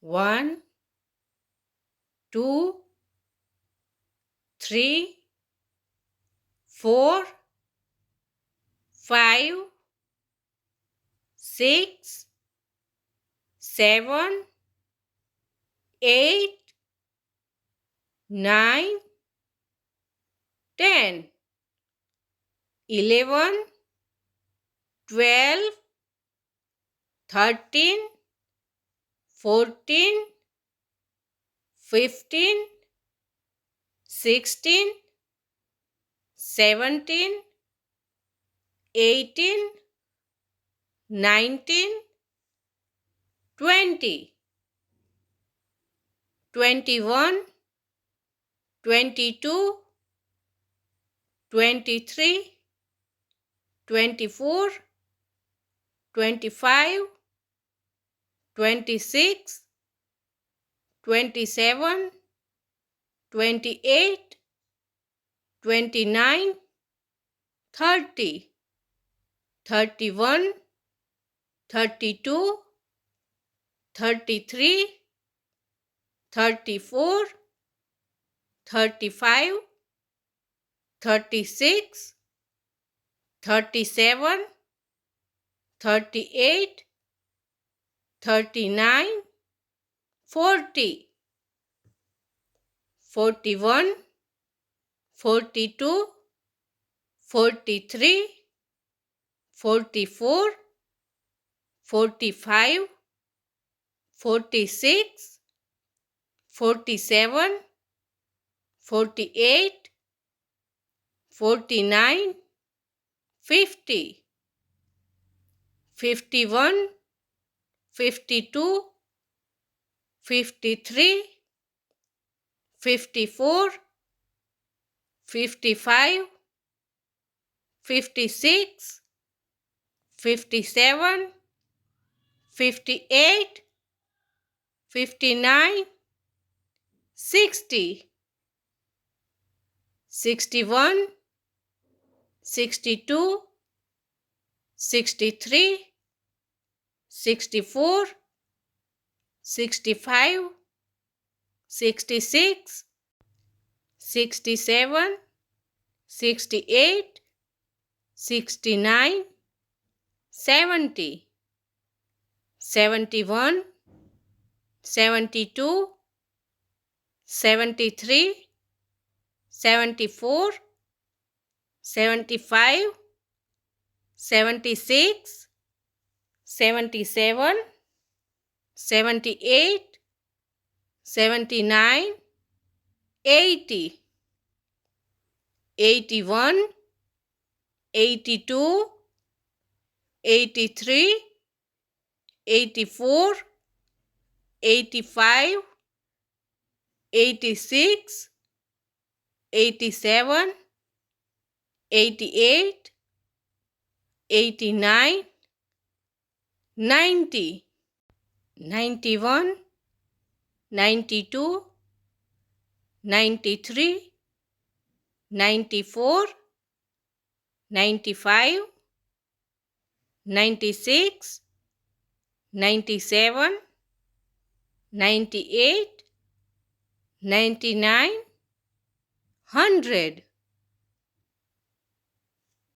1, 2, 3, 4, 5, 6, 7, 8, 9, 10, 11, 12, 13, 14, 15, 16, 17, 18, 19, 20, 21, 22, 23, 24, 25, 26, 27, 28, 29, 30, 31, 32, 33, 34, 35, 36, 37, 38, 39, 40, 41, 42, 43, 44, 45, 46, 47, 48, 49, 50, 51, 52, 53, 54, 55, 56, 57, 58, 59, 60, 61, 62, 63, 64, 65, 66, 67, 68, 69, 70, 71, 72, 73, 74, 75, 76, 77, 78, 79, 80, 81, 82, 83, 84, 85, 86, 87, 88, 89, 90, 91, 92, 93, 94, 95, 96, 97, 98, 99, 100.